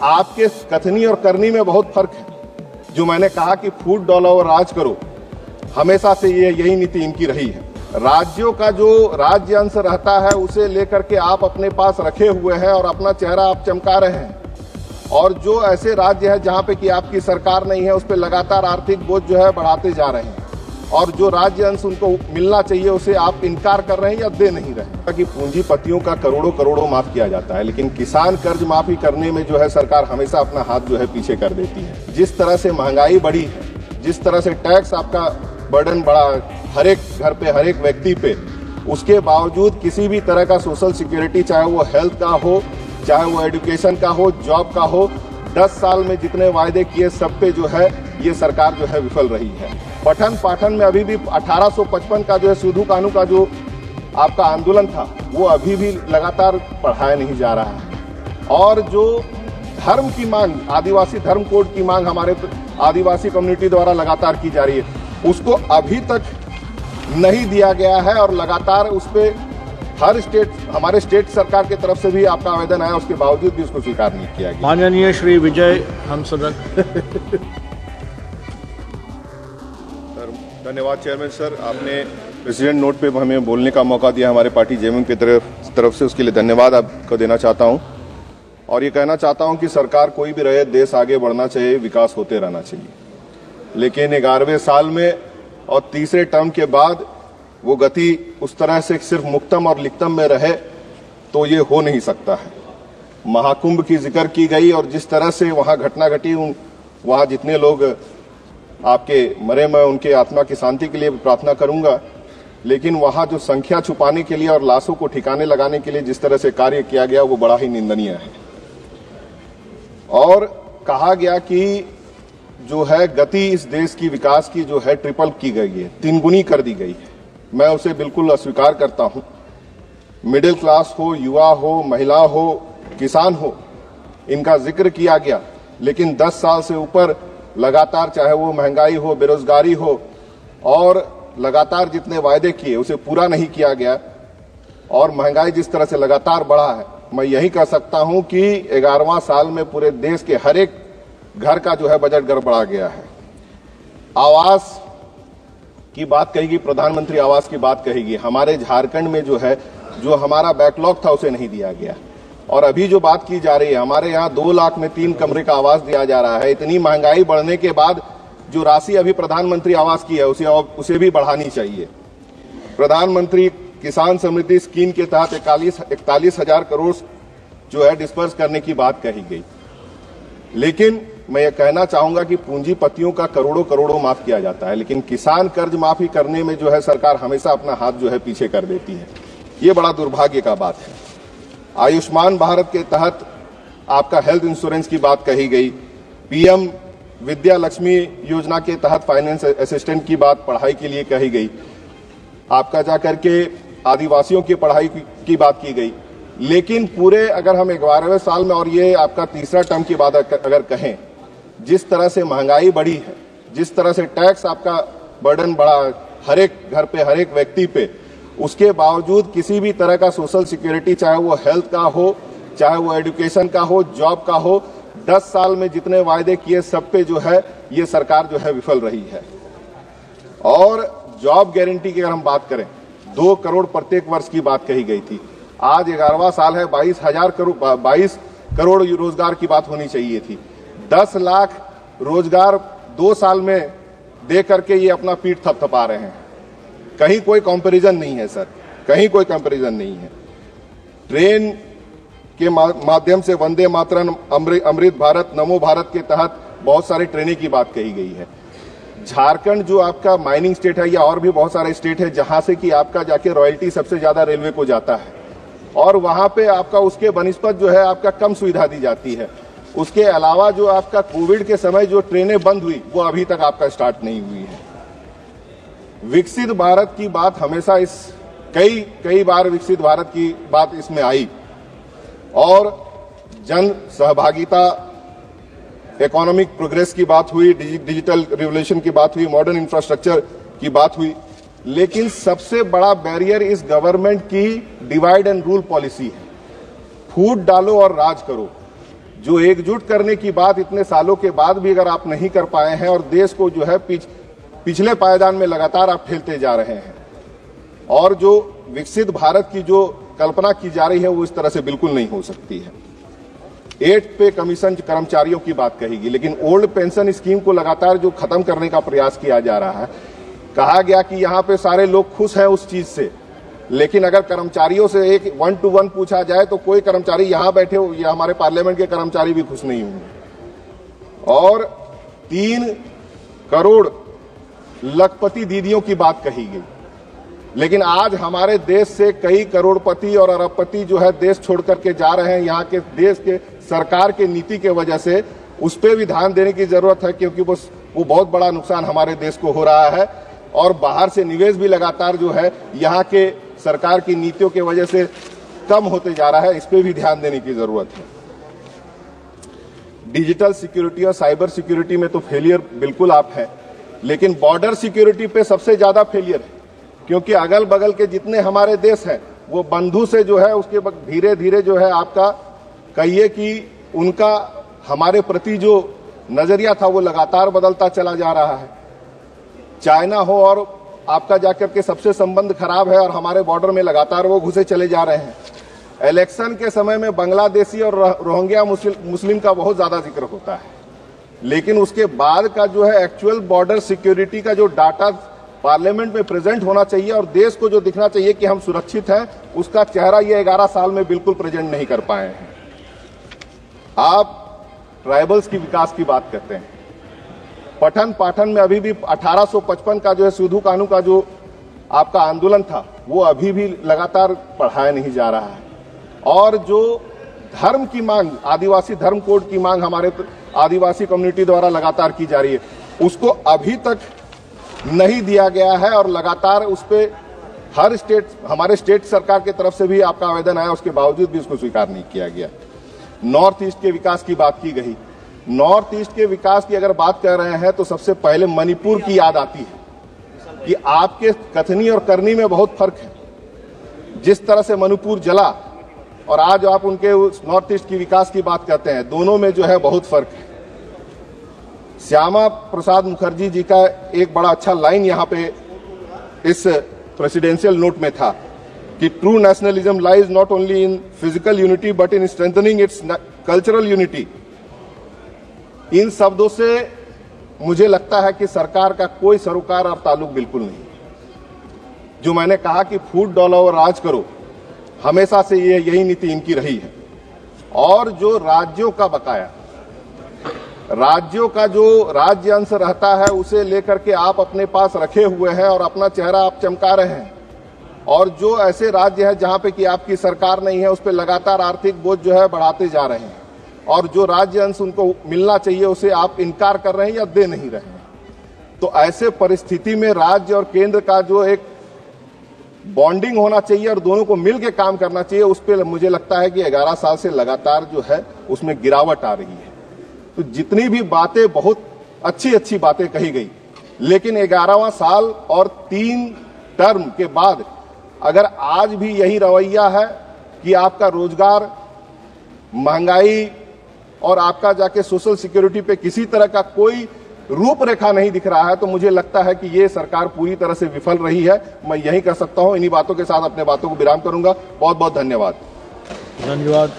आपके कथनी और करनी में बहुत फर्क है। जो मैंने कहा कि फूट डालो और राज करो, हमेशा से यही नीति इनकी रही है। राज्यों का जो राज्य अंश रहता है उसे लेकर के आप अपने पास रखे हुए हैं और अपना चेहरा आप चमका रहे हैं, और जो ऐसे राज्य है जहां पे कि आपकी सरकार नहीं है उस पर लगातार आर्थिक बोझ जो है बढ़ाते जा रहे हैं, और जो राज्य अंश उनको मिलना चाहिए उसे आप इनकार कर रहे हैं या दे नहीं रहे हैं। कि पूंजीपतियों का करोड़ों करोड़ों माफ किया जाता है, लेकिन किसान कर्ज माफी करने में जो है सरकार हमेशा अपना हाथ जो है पीछे कर देती है। जिस तरह से महंगाई बढ़ी है, जिस तरह से टैक्स आपका बर्डन बढ़ा हर एक घर पे, हर एक व्यक्ति पे, उसके बावजूद किसी भी तरह का सोशल सिक्योरिटी, चाहे वो हेल्थ का हो, चाहे वो एजुकेशन का हो, जॉब का हो, 10 साल में जितने वायदे किए सब पे जो है ये सरकार जो है विफल रही है। पठन पाठन में अभी भी 1855 का जो है सूदू कानून का जो आपका आंदोलन था वो अभी भी लगातार बढ़ाया नहीं जा रहा है, और जो धर्म की मांग, आदिवासी धर्म कोड की मांग हमारे आदिवासी कम्युनिटी द्वारा लगातार की जा रही है, उसको अभी तक नहीं दिया गया है, और लगातार उस पर हर स्टेट, हमारे स्टेट सरकार की तरफ से भी आपका आवेदन आया, उसके बावजूद भी उसको स्वीकार नहीं किया गया। माननीय श्री विजय हंसराज। धन्यवाद चेयरमैन सर, आपने प्रेसिडेंट नोट पे हमें बोलने का मौका दिया हमारे पार्टी जेएमएम की तरफ से, उसके लिए धन्यवाद आपको देना चाहता हूं। और ये कहना चाहता हूं कि सरकार कोई भी रहे, देश आगे बढ़ना चाहिए, विकास होते रहना चाहिए, लेकिन 11वें साल में और तीसरे टर्म के बाद वो गति उस तरह से सिर्फ मुक्तम और लिखतम में रहे तो ये हो नहीं सकता है। महाकुंभ की जिक्र की गई, और जिस तरह से वहां घटना घटी, वहां जितने लोग आपके मरे, मैं उनके आत्मा की शांति के लिए प्रार्थना करूंगा, लेकिन वहां जो संख्या छुपाने के लिए और लाशों को ठिकाने लगाने के लिए जिस तरह से कार्य किया गया वो बड़ा ही निंदनीय है। और कहा गया कि जो है गति इस देश की विकास की जो है ट्रिपल की गई है, 3 गुनी कर दी गई है। मैं उसे बिल्कुल अस्वीकार करता हूं। मिडिल क्लास हो, युवा हो, महिला हो, किसान हो, इनका जिक्र किया गया, लेकिन 10 साल से ऊपर लगातार, चाहे वो महंगाई हो, बेरोजगारी हो, और लगातार जितने वायदे किए उसे पूरा नहीं किया गया, और महंगाई जिस तरह से लगातार बढ़ा है, मैं यही कह सकता हूं कि 11वां साल में पूरे देश के हर एक घर का जो है बजट गड़बड़ा गया है। आवास की बात कहेगी, प्रधानमंत्री आवास की बात कहेगी, हमारे झारखंड में जो है, जो हमारा बैकलॉग था उसे नहीं दिया गया, और अभी जो बात की जा रही है, हमारे यहाँ 2 लाख में 3 कमरे का आवास दिया जा रहा है। इतनी महंगाई बढ़ने के बाद जो राशि अभी प्रधानमंत्री आवास की है उसे भी बढ़ानी चाहिए। प्रधानमंत्री किसान समृद्धि स्कीम के तहत 41,000 करोड़ जो है डिस्पर्स करने की बात कही गई, लेकिन मैं ये कहना चाहूंगा कि पूंजीपतियों का करोड़ों करोड़ों माफ किया जाता है, लेकिन किसान कर्ज माफी करने में जो है सरकार हमेशा अपना हाथ जो है पीछे कर देती है। ये बड़ा दुर्भाग्य का बात है। आयुष्मान भारत के तहत आपका हेल्थ इंश्योरेंस की बात कही गई, पीएम विद्या लक्ष्मी योजना के तहत फाइनेंस असिस्टेंट की बात पढ़ाई के लिए कही गई, आपका जाकर के आदिवासियों की पढ़ाई की बात की गई, लेकिन पूरे अगर हम 11वें साल में, और ये आपका तीसरा टर्म की बात अगर कहें, जिस तरह से महंगाई बढ़ी है, जिस तरह से टैक्स आपका बर्डन बढ़ा हर एक घर पे, हर एक व्यक्ति पे, उसके बावजूद किसी भी तरह का सोशल सिक्योरिटी, चाहे वो हेल्थ का हो, चाहे वो एजुकेशन का हो, जॉब का हो, 10 साल में जितने वायदे किए सब पे जो है ये सरकार जो है विफल रही है। और जॉब गारंटी की अगर हम बात करें, 2 करोड़ प्रत्येक वर्ष की बात कही गई थी, आज 11वां साल है, 22 करोड़ रोजगार की बात होनी चाहिए थी। 10 लाख रोजगार 2 साल में दे करके ये अपना पीठ थपथपा रहे हैं। कहीं कोई कंपैरिजन नहीं है सर, कहीं कोई कंपैरिजन नहीं है। ट्रेन के माध्यम से वंदे मातरम, अमृत भारत, नमो भारत के तहत बहुत सारी ट्रेनें की बात कही गई है। झारखंड जो आपका माइनिंग स्टेट है, या और भी बहुत सारे स्टेट है जहां से कि आपका जाके रॉयल्टी सबसे ज्यादा रेलवे को जाता है, और वहां पे आपका उसके बनिस्पत जो है आपका कम सुविधा दी जाती है। उसके अलावा जो आपका कोविड के समय जो ट्रेनें बंद हुई वो अभी तक आपका स्टार्ट नहीं हुई है। विकसित भारत की बात हमेशा कई बार विकसित भारत की बात इसमें आई, और जन सहभागिता, इकोनॉमिक प्रोग्रेस की बात हुई, डिजिटल रिवोल्यूशन की बात हुई, मॉडर्न इंफ्रास्ट्रक्चर की बात हुई, लेकिन सबसे बड़ा बैरियर इस गवर्नमेंट की डिवाइड एंड रूल पॉलिसी है। फूट डालो और राज करो। जो एकजुट करने की बात इतने सालों के बाद भी अगर आप नहीं कर पाए हैं और देश को जो है पिछले पायदान में लगातार आप ठेलते जा रहे हैं, और जो विकसित भारत की जो कल्पना की जा रही है वो इस तरह से बिल्कुल नहीं हो सकती है। 8 पे कमीशन कर्मचारियों की बात कहेगी, लेकिन ओल्ड पेंशन स्कीम को लगातार जो खत्म करने का प्रयास किया जा रहा है, कहा गया कि यहां पे सारे लोग खुश हैं उस चीज से, लेकिन अगर कर्मचारियों से एक 1 to 1 पूछा जाए तो कोई कर्मचारी यहां बैठे हो या हमारे पार्लियामेंट के कर्मचारी भी खुश नहीं होंगे। और 3 करोड़ लखपति दीदियों की बात कही गई, लेकिन आज हमारे देश से कई करोड़पति और अरबपति जो है देश छोड़ करके जा रहे हैं यहाँ के देश के सरकार के नीति के वजह से। उस पर भी ध्यान देने की जरूरत है, क्योंकि वो बहुत बड़ा नुकसान हमारे देश को हो रहा है, और बाहर से निवेश भी लगातार जो है यहाँ के सरकार की नीतियों के वजह से कम होते जा रहा है। इस पर भी ध्यान देने की जरूरत है। डिजिटल सिक्योरिटी और साइबर सिक्योरिटी में तो फेलियर बिल्कुल आप है, लेकिन बॉर्डर सिक्योरिटी पे सबसे ज्यादा फेलियर है, क्योंकि अगल बगल के जितने हमारे देश हैं वो बंधु से जो है उसके धीरे धीरे जो है आपका कहिए कि उनका हमारे प्रति जो नजरिया था वो लगातार बदलता चला जा रहा है। चाइना हो और आपका जाकर के सबसे संबंध खराब है, और हमारे बॉर्डर में लगातार वो घुसे चले जा रहे हैं। इलेक्शन के समय में बांग्लादेशी और रोहिंग्या मुस्लिम का बहुत ज्यादा जिक्र होता है, लेकिन उसके बाद का जो है एक्चुअल बॉर्डर सिक्योरिटी का जो डाटा पार्लियामेंट में प्रेजेंट होना चाहिए और देश को जो दिखना चाहिए कि हम सुरक्षित हैं, उसका चेहरा ये 11 साल में बिल्कुल प्रेजेंट नहीं कर पाए हैं। आप ट्राइबल्स की विकास की बात करते हैं, पठन पाठन में अभी भी 1855 का जो है सिधू कानू का जो आपका आंदोलन था वो अभी भी लगातार पढ़ाया नहीं जा रहा है। और जो धर्म की मांग, आदिवासी धर्म कोड की मांग हमारे आदिवासी कम्युनिटी द्वारा लगातार की जा रही है, उसको अभी तक नहीं दिया गया है, और लगातार उस पर हर स्टेट, हमारे स्टेट सरकार की तरफ से भी आपका आवेदन आया, उसके बावजूद भी उसको स्वीकार नहीं किया गया। नॉर्थ ईस्ट के विकास की बात की गई। नॉर्थ ईस्ट के विकास की अगर बात कर रहे हैं तो सबसे पहले मणिपुर की याद आती है कि आपके कथनी और करनी में बहुत फर्क है। जिस तरह से मणिपुर जला और आज आप उनके नॉर्थ ईस्ट की विकास की बात करते हैं, दोनों में जो है बहुत फर्क है। श्यामा प्रसाद मुखर्जी जी का एक बड़ा अच्छा लाइन यहाँ पे इस प्रेसिडेंशियल नोट में था कि true nationalism lies not only in physical unity but in strengthening its cultural unity. इन शब्दों से मुझे लगता है कि सरकार का कोई सरोकार और ताल्लुक बिल्कुल नहीं। जो मैंने कहा कि फूट डॉलर और राज करो, हमेशा से यही नीति इनकी रही है। और जो राज्यों का बकाया, राज्यों का जो राज्य अंश रहता है उसे लेकर के आप अपने पास रखे हुए हैं और अपना चेहरा आप चमका रहे हैं। और जो ऐसे राज्य है जहां पे कि आपकी सरकार नहीं है, उस पर लगातार आर्थिक बोझ जो है बढ़ाते जा रहे हैं, और जो राज्य अंश उनको मिलना चाहिए उसे आप इनकार कर रहे हैं या दे नहीं रहे हैं। तो ऐसे परिस्थिति में राज्य और केंद्र का जो एक बॉन्डिंग होना चाहिए और दोनों को मिल के काम करना चाहिए, उस पर मुझे लगता है कि 11 साल से लगातार जो है उसमें गिरावट आ रही है। तो जितनी भी बातें, बहुत अच्छी अच्छी बातें कही गई, लेकिन 11वां साल और 3 टर्म के बाद अगर आज भी यही रवैया है कि आपका रोजगार, महंगाई और आपका जाके सोशल सिक्योरिटी पे किसी तरह का कोई रूपरेखा नहीं दिख रहा है, तो मुझे लगता है कि ये सरकार पूरी तरह से विफल रही है। मैं यही कह सकता हूं। इन्हीं बातों के साथ अपने बातों को विराम करूंगा। बहुत बहुत धन्यवाद। धन्यवाद।